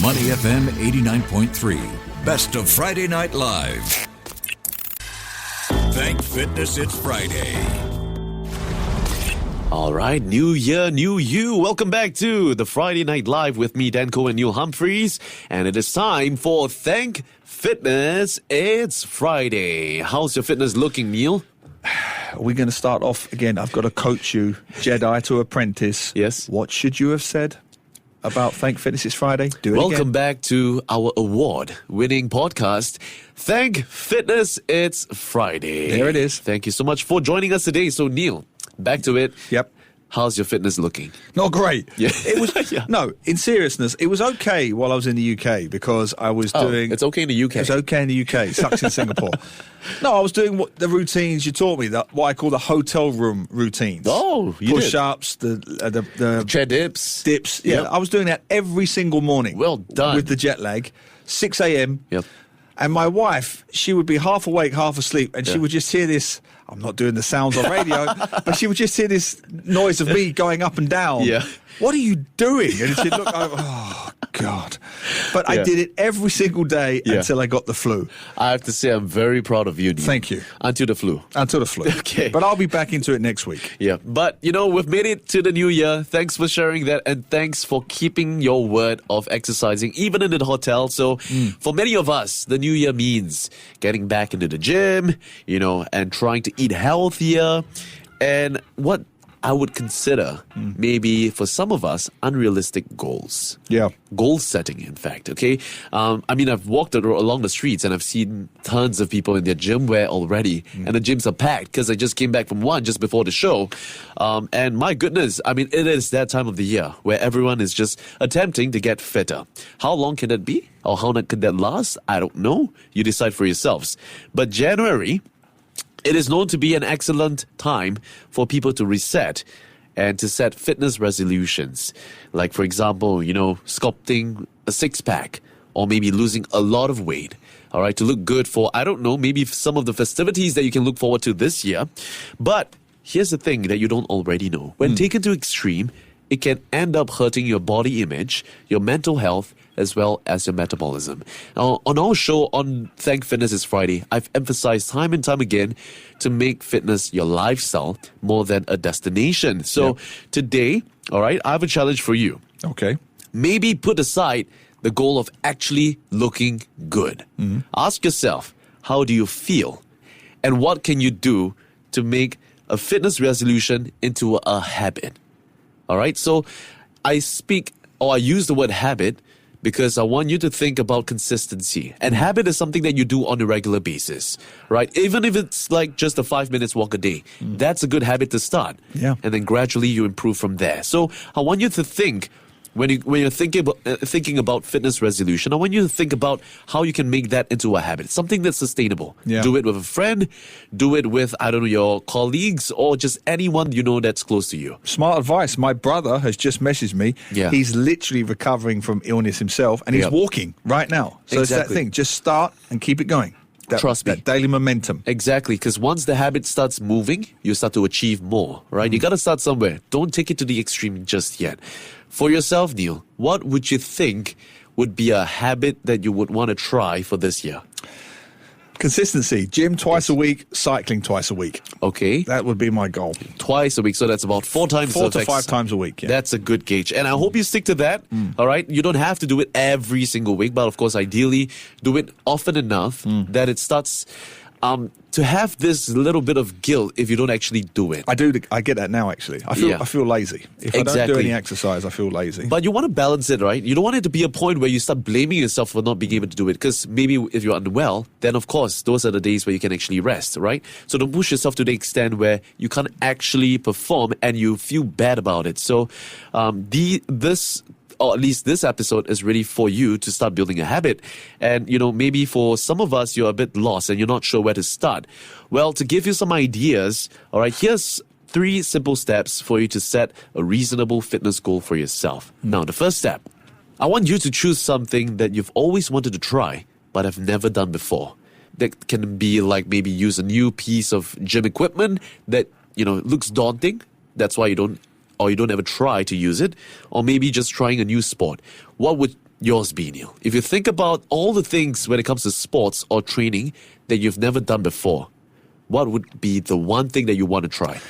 Money FM 89.3. Best of Friday Night Live. Thank Fitness it's Friday. All right, new year, new you. Welcome back to the Friday Night Live with me, Koh and Neil Humphreys. And it is time for Thank Fitness it's Friday. How's your fitness looking, Neil? We're going to start off again. I've got to coach you, Jedi to apprentice. Yes. What should you have said about Thank Fitness it's Friday? Do it Welcome again. back to our award-winning podcast, Thank Fitness it's Friday. There it is. Thank you so much for joining us today. So, Neil, back to it. Yep. How's your fitness looking? Not great. Yeah. It was No, in seriousness, it was okay while I was in the UK because I was doing. It's okay in the UK. It's okay in the UK. Sucks in Singapore. No, I was doing the routines you taught me, what I call the hotel room routines. Oh, you did. Push-ups, the Chair dips. dips. Yeah, Yep. I was doing that every single morning. Well done. With the jet lag, 6 a.m. Yep. And my wife, she would be half awake, half asleep, and she would just hear this. I'm not doing the sounds on radio, but she would just hear this noise of me going up and down. Yeah. What are you doing? And she'd look over, oh, God. But I did it every single day until I got the flu. I have to say, I'm very proud of you, Neil. Thank you. Until the flu. Until the flu. Okay. But I'll be back into it next week. Yeah, but we've made it to the new year. Thanks for sharing that, and thanks for keeping your word of exercising, even in the hotel. So for many of us, the new year means getting back into the gym, and trying to eat healthier. And what I would consider maybe for some of us unrealistic goals. Yeah. Goal setting, in fact, okay? I've walked along the streets and I've seen tons of people in their gym wear already. And the gyms are packed because I just came back from one just before the show. And my goodness, it is that time of the year where everyone is just attempting to get fitter. How long can that be? Or how long could that last? I don't know. You decide for yourselves. But January, it is known to be an excellent time for people to reset and to set fitness resolutions. Like, for example, sculpting a six-pack or maybe losing a lot of weight, all right, to look good for, I don't know, maybe some of the festivities that you can look forward to this year. But here's the thing that you don't already know. When taken to extreme, it can end up hurting your body image, your mental health, as well as your metabolism. Now, on our show on Thank Fitness it's Friday, I've emphasized time and time again to make fitness your lifestyle more than a destination. So today, all right, I have a challenge for you. Okay. Maybe put aside the goal of actually looking good. Ask yourself, how do you feel? And what can you do to make a fitness resolution into a habit? All right, so I use the word habit because I want you to think about consistency. And habit is something that you do on a regular basis, right? Even if it's like just a 5 minutes walk a day, that's a good habit to start. Yeah. And then gradually you improve from there. So I want you to think, when you're thinking about fitness resolution, I want you to think about how you can make that into a habit, something that's sustainable. Yeah. Do it with a friend, do it with, your colleagues, or just anyone that's close to you. Smart advice. My brother has just messaged me. Yeah. He's literally recovering from illness himself, and he's walking right now. So it's that Exactly. thing. Just start and keep it going. Trust me. That daily momentum. Exactly, because once the habit starts moving, you start to achieve more, right? You got to start somewhere. Don't take it to the extreme just yet. For yourself, Neil, what would you think would be a habit that you would want to try for this year? Consistency. Gym twice a week, cycling twice a week. Okay, That would be my goal. twice a week, so that's about 4 times. 4 of to 5 exercise. times a week. Yeah. That's a good gauge. And I hope you stick to that. All right. You don't have to do it every single week, but of course, ideally, do it often enough that it starts to have this little bit of guilt if you don't actually do it. I do. I get that now. Actually, I feel lazy. If I don't do Exactly. any exercise, I feel lazy. But you want to balance it, right? You don't want it to be a point where you start blaming yourself for not being able to do it. Because maybe if you're unwell, then of course, those are the days where you can actually rest, right? So don't push yourself to the extent where you can't actually perform and you feel bad about it. So or at least this episode is really for you to start building a habit. And, maybe for some of us, you're a bit lost and you're not sure where to start. Well, to give you some ideas, all right, here's 3 simple steps for you to set a reasonable fitness goal for yourself. Now, the first step, I want you to choose something that you've always wanted to try, but have never done before. That can be like maybe use a new piece of gym equipment that, looks daunting. That's why you don't ever try to use it, or maybe just trying a new sport. What would yours be, Neil? If you think about all the things when it comes to sports or training that you've never done before, what would be the one thing that you want to try?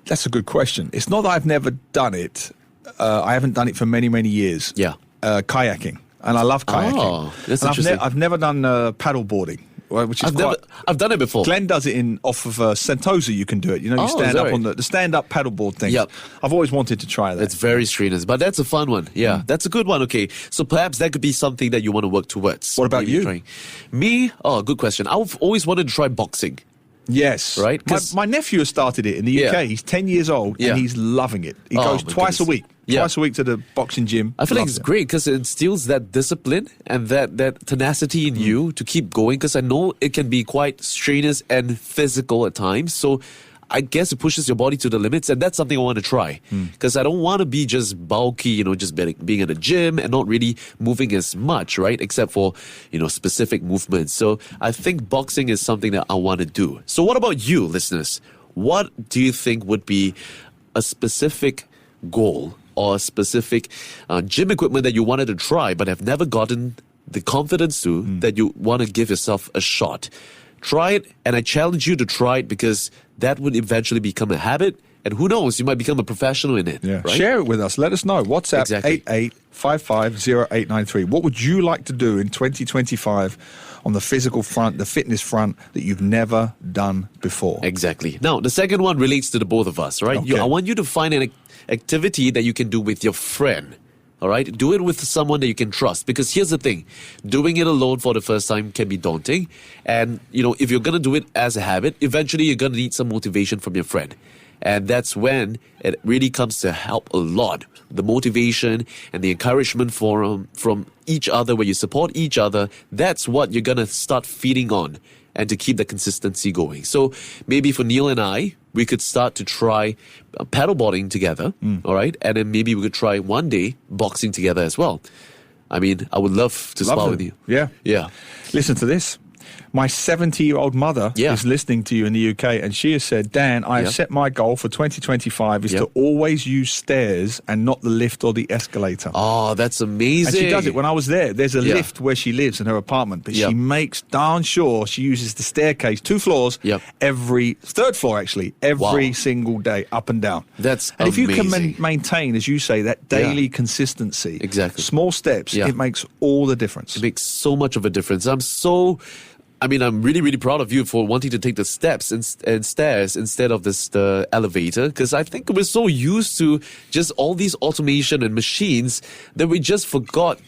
That's a good question. It's not that I've never done it. I haven't done it for many, many years. Yeah. Kayaking. And I love kayaking. Oh, that's and interesting. I've never done paddleboarding, which is I've done it before. Glenn does it off of Sentosa. You can do it. You know, you stand up on the stand-up paddleboard thing. Yep. I've always wanted to try that. It's very strenuous, but that's a fun one. Yeah, that's a good one. Okay, so perhaps that could be something that you want to work towards. What about Maybe you? Trying. Me? Oh, good question. I've always wanted to try boxing. Yes. Right? My nephew has started it in the UK. Yeah. He's 10 years old and he's loving it. He goes my twice a goodness. week. Yeah. Twice a week to the boxing gym. I feel like Loves it's it. great because it instills that discipline and that tenacity in you to keep going, because I know it can be quite strenuous and physical at times. So I guess it pushes your body to the limits, and that's something I want to try, because I don't want to be just bulky, just being at a gym and not really moving as much, right? Except for, specific movements. So I think boxing is something that I want to do. So what about you, listeners? What do you think would be a specific goal or a specific gym equipment that you wanted to try but have never gotten the confidence to, that you want to give yourself a shot? Try it, and I challenge you to try it, because that would eventually become a habit, and who knows, you might become a professional in it. Yeah. Right? Share it with us. Let us know. WhatsApp Exactly. 88550893. What would you like to do in 2025 on the physical front, the fitness front, that you've never done before? Exactly. Now, the second one relates to the both of us, right? Okay. I want you to find an activity that you can do with your friend. All right? Do it with someone that you can trust. Because here's the thing. Doing it alone for the first time can be daunting. And, if you're going to do it as a habit, eventually you're going to need some motivation from your friend. And that's when it really comes to help a lot. The motivation and the encouragement from each other, where you support each other, that's what you're going to start feeding on, and to keep the consistency going. So maybe for Neil and I, we could start to try paddleboarding together, all right? And then maybe we could try one day boxing together as well. I mean, I would love to spar with you. Yeah. Yeah. Listen to this. My 70-year-old mother is listening to you in the UK, and she has said, Dan, I have set my goal for 2025 is to always use stairs and not the lift or the escalator. Oh, that's amazing. And she does it. When I was there's a lift where she lives in her apartment, but she makes darn sure she uses the staircase, 2 floors, third floor actually, every single day, up and down. That's and amazing. if you can maintain, as you say, that daily consistency, small steps, it makes all the difference. It makes so much of a difference. I'm really, really proud of you for wanting to take the steps and stairs instead of the elevator, because I think we're so used to just all these automation and machines that we just forgot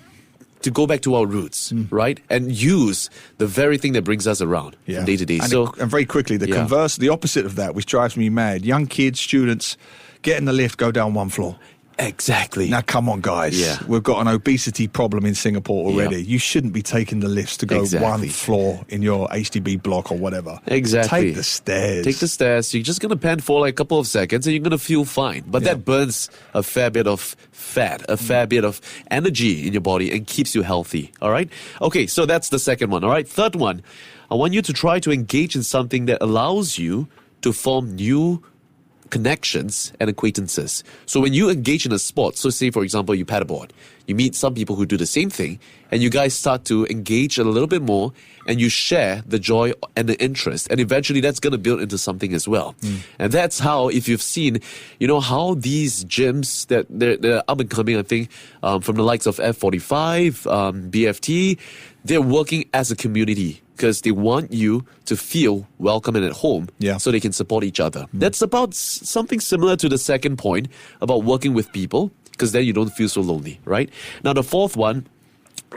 to go back to our roots, right? And use the very thing that brings us around from day to day. And very quickly, the opposite of that, which drives me mad, young kids, students, get in the lift, go down 1 floor. Exactly. Now, come on, guys. Yeah. We've got an obesity problem in Singapore already. You shouldn't be taking the lifts to go 1 floor in your HDB block or whatever. Exactly. Take the stairs. Take the stairs. You're just going to pant for like a couple of seconds and you're going to feel fine. But that burns a fair bit of fat, a fair bit of energy in your body, and keeps you healthy. All right? Okay, so that's the second one. All right? Third one, I want you to try to engage in something that allows you to form new connections and acquaintances. So when you engage in a sport, so say for example you paddleboard, you meet some people who do the same thing, and you guys start to engage a little bit more, and you share the joy and the interest, and eventually that's going to build into something as well. And that's how, if you've seen, how these gyms that they're up and coming, I think, from the likes of F45, BFT, they're working as a community, because they want you to feel welcome and at home, so they can support each other. That's about something similar to the second point about working with people, because then you don't feel so lonely, right? Now, the fourth one,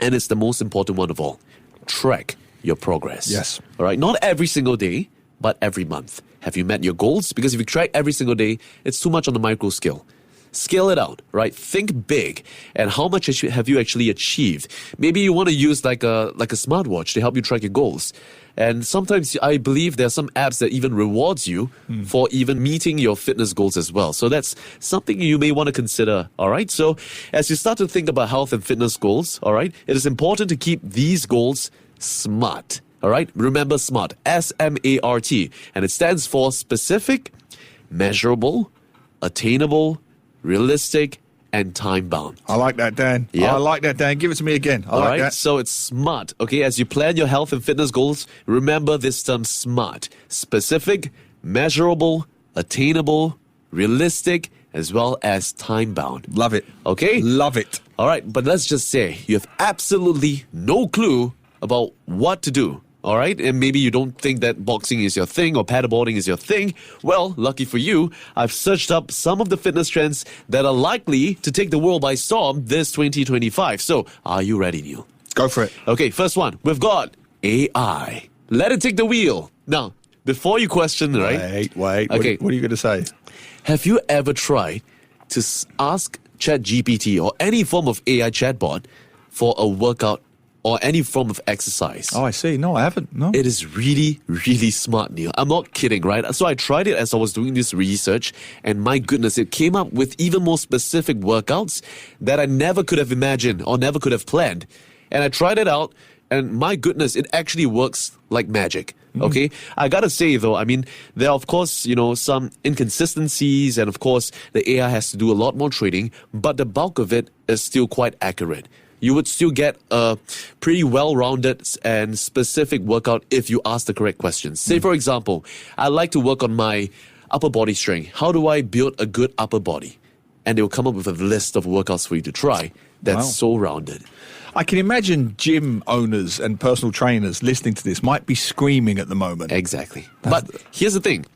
and it's the most important one of all, track your progress. Yes. All right? Not every single day, but every month. Have you met your goals? Because if you track every single day, it's too much on the micro scale. Scale it out, right? Think big. And how much have you actually achieved? Maybe you want to use like a smartwatch to help you track your goals. And sometimes I believe there are some apps that even rewards you for even meeting your fitness goals as well. So that's something you may want to consider, all right? So as you start to think about health and fitness goals, all right, it is important to keep these goals SMART, all right? Remember SMART, S-M-A-R-T. And it stands for specific, measurable, attainable, realistic, and time-bound. I like that, Dan. Yeah. I like that, Dan. Give it to me again. I like that. So it's SMART. Okay, as you plan your health and fitness goals, remember this term SMART. Specific, measurable, attainable, realistic, as well as time-bound. Love it. Okay? Love it. All right, but let's just say you have absolutely no clue about what to do. All right, and maybe you don't think that boxing is your thing or paddleboarding is your thing. Well, lucky for you, I've searched up some of the fitness trends that are likely to take the world by storm this 2025. So, are you ready, Neil? Go for it. Okay, first one. We've got AI. Let it take the wheel. Now, before you question, right? Wait. Okay. What are you going to say? Have you ever tried to ask ChatGPT or any form of AI chatbot for a workout or any form of exercise? Oh, I see. No, I haven't. No. It is really, really smart, Neil. I'm not kidding, right? So I tried it as I was doing this research, and my goodness, it came up with even more specific workouts that I never could have imagined or never could have planned. And I tried it out, and my goodness, it actually works like magic. Okay, I gotta say though, I mean, there are of course, some inconsistencies, and of course, the AI has to do a lot more training, but the bulk of it is still quite accurate. You would still get a pretty well-rounded and specific workout if you ask the correct questions. Say, for example, I'd like to work on my upper body strength. How do I build a good upper body? And they will come up with a list of workouts for you to try that's so rounded. I can imagine gym owners and personal trainers listening to this might be screaming at the moment. Exactly. But here's the thing.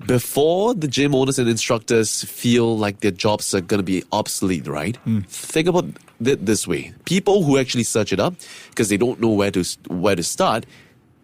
Before the gym owners and instructors feel like their jobs are going to be obsolete, right? Think about it this way. People who actually search it up because they don't know where to start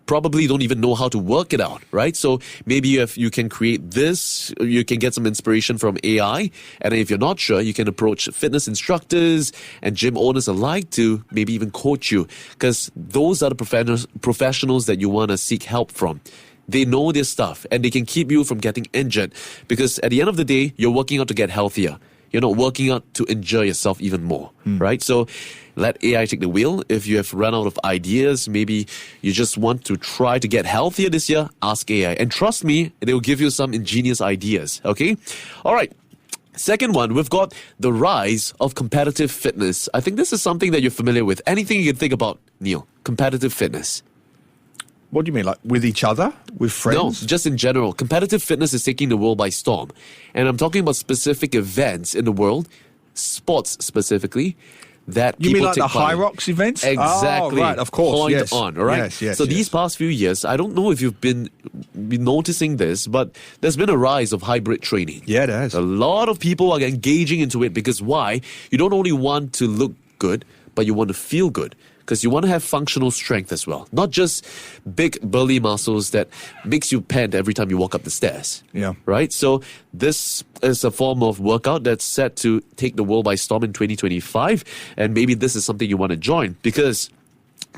probably don't even know how to work it out, right? So maybe if you can create this, you can get some inspiration from AI. And if you're not sure, you can approach fitness instructors and gym owners alike to maybe even coach you, because those are the professionals that you want to seek help from. They know their stuff and they can keep you from getting injured, because at the end of the day, you're working out to get healthier. You're not working out to enjoy yourself even more, right? So let AI take the wheel. If you have run out of ideas, maybe you just want to try to get healthier this year, ask AI. And trust me, they will give you some ingenious ideas, okay? All right. Second one, we've got the rise of competitive fitness. I think this is something that you're familiar with. Anything you can think about, Neil, competitive fitness. What do you mean, like with each other? With friends? No, just in general. Competitive fitness is taking the world by storm. And I'm talking about specific events in the world, sports specifically, that you people mean like take the part in. High Rocks events? Exactly. Oh, right, of course. Point yes. on, all right? Yes. So these past few years, I don't know if you've been noticing this, but there's been a rise of hybrid training. Yeah, there is. A lot of people are engaging into it because why? You don't only want to look good, but you want to feel good. Because you want to have functional strength as well. Not just big burly muscles that makes you pant every time you walk up the stairs. Yeah. Right? So this is a form of workout that's set to take the world by storm in 2025. And maybe this is something you want to join, because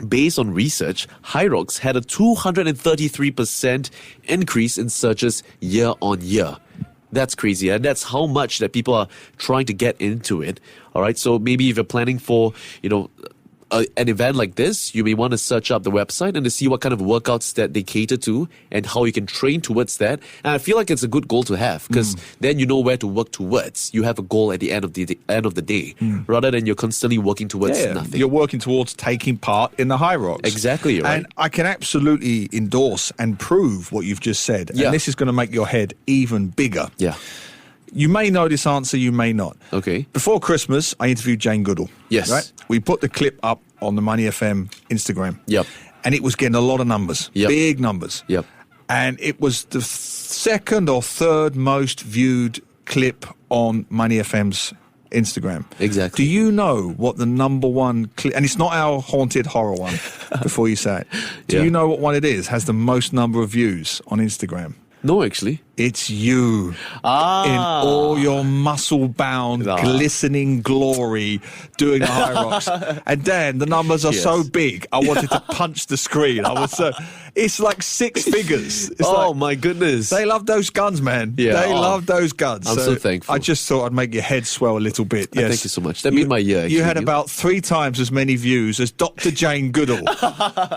based on research, High Rocks had a 233% increase in searches year on year. That's crazy. And that's how much that people are trying to get into it. All right. So maybe if you're planning for, an event like this, you may want to search up the website and to see what kind of workouts that they cater to and how you can train towards that. And I feel like it's a good goal to have, because then you know where to work towards. You have a goal at the end of the day, rather than you're constantly working towards nothing. You're working towards taking part in the High Rocks. Exactly, right. And I can absolutely endorse and prove what you've just said. Yeah. And this is going to make your head even bigger. Yeah. You may know this answer, you may not. Okay. Before Christmas, I interviewed Jane Goodall. Yes. Right? We put the clip up on the Money FM Instagram. Yep. And it was getting a lot of numbers. Yep. Big numbers. Yep. And it was the second or third most viewed clip on Money FM's Instagram. Exactly. Do you know what the number one clip, and it's not our haunted horror one, before you say it. Do you know what one it is, has the most number of views on Instagram? No, actually. It's you in all your muscle-bound, glistening glory doing the High Rocks. And Dan, the numbers are so big, I wanted to punch the screen. It's like six figures. It's my goodness. They love those guns, man. Yeah. They love those guns. I'm so thankful. I just thought I'd make your head swell a little bit. Yes. Thank you so much. That made my year. You had about 3 times as many views as Dr. Jane Goodall.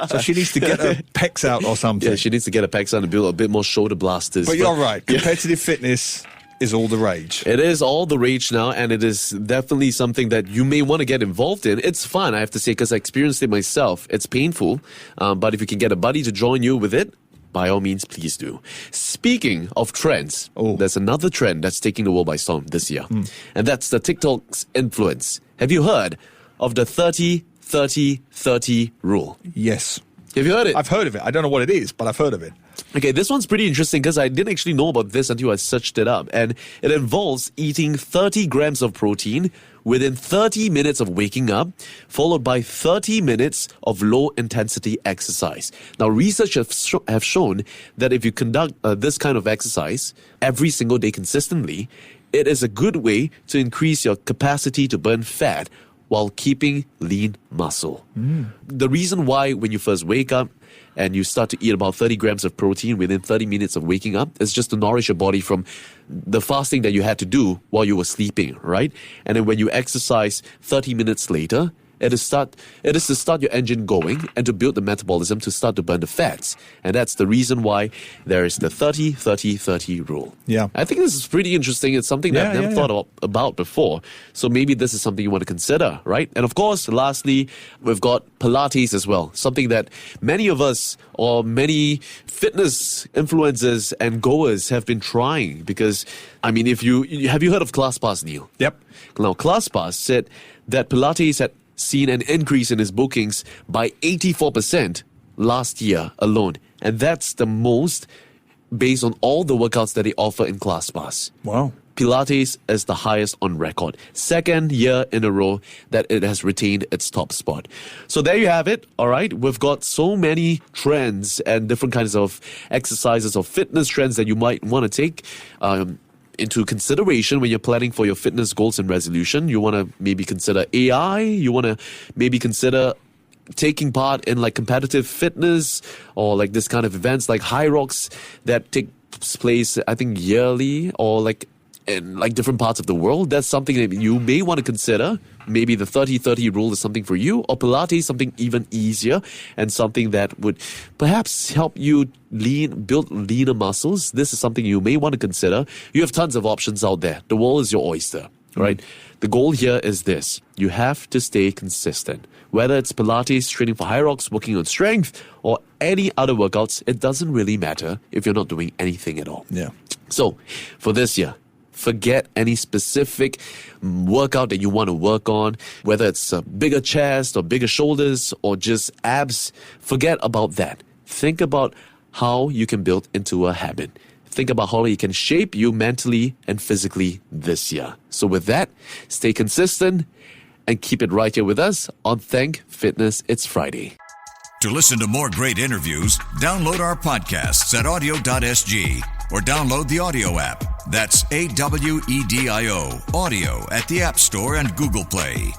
So she needs to get her pecs out or something. Yeah, she needs to get her pecs out and build a bit more shoulder blasters. But you're right. Competitive fitness is all the rage. It is all the rage now, and it is definitely something that you may want to get involved in. It's fun, I have to say, because I experienced it myself. It's painful, but if you can get a buddy to join you with it, by all means, please do. Speaking of trends, there's another trend that's taking the world by storm this year, and that's the TikTok's influence. Have you heard of the 30-30-30 rule? Yes. Have you heard it? I've heard of it. I don't know what it is, but I've heard of it. Okay, this one's pretty interesting because I didn't actually know about this until I searched it up. And it involves eating 30 grams of protein within 30 minutes of waking up, followed by 30 minutes of low-intensity exercise. Now, research have shown that if you conduct this kind of exercise every single day consistently, it is a good way to increase your capacity to burn fat while keeping lean muscle. The reason why when you first wake up and you start to eat about 30 grams of protein within 30 minutes of waking up is just to nourish your body from the fasting that you had to do while you were sleeping, right? And then when you exercise 30 minutes later, it is to start your engine going and to build the metabolism to start to burn the fats. And that's the reason why there is the 30-30-30 rule. Yeah. I think this is pretty interesting. It's something that I've never thought about before. So maybe this is something you want to consider, right? And of course, lastly, we've got Pilates as well. Something that many of us or many fitness influencers and goers have been trying because, I mean, have you heard of ClassPass, Neil? Yep. Now, ClassPass said that Pilates had seen an increase in his bookings by 84% last year alone. And that's the most based on all the workouts that they offer in ClassPass. Wow. Pilates is the highest on record. Second year in a row that it has retained its top spot. So there you have it. All right. We've got so many trends and different kinds of exercises or fitness trends that you might want to take into consideration when you're planning for your fitness goals and resolution. You want to maybe consider AI. You want to maybe consider taking part in like competitive fitness or like this kind of events like High Rocks that take place, I think, yearly or like in like different parts of the world. That's something that you may want to consider. Maybe the 30-30 rule is something for you, or Pilates, something even easier and something that would perhaps help you build leaner muscles. This is something you may want to consider. You have tons of options out there. The world is your oyster, right? The goal here is this. You have to stay consistent. Whether it's Pilates, training for High Rocks, working on strength, or any other workouts, it doesn't really matter if you're not doing anything at all. Yeah. So, for this year, forget any specific workout that you want to work on, whether it's a bigger chest or bigger shoulders or just abs. Forget about that. Think about how you can build into a habit. Think about how it can shape you mentally and physically this year. So with that, stay consistent and keep it right here with us on Thank Fitness It's Friday. To listen to more great interviews, download our podcasts at audio.sg or download the audio app. That's AWEDIO, audio at the App Store and Google Play.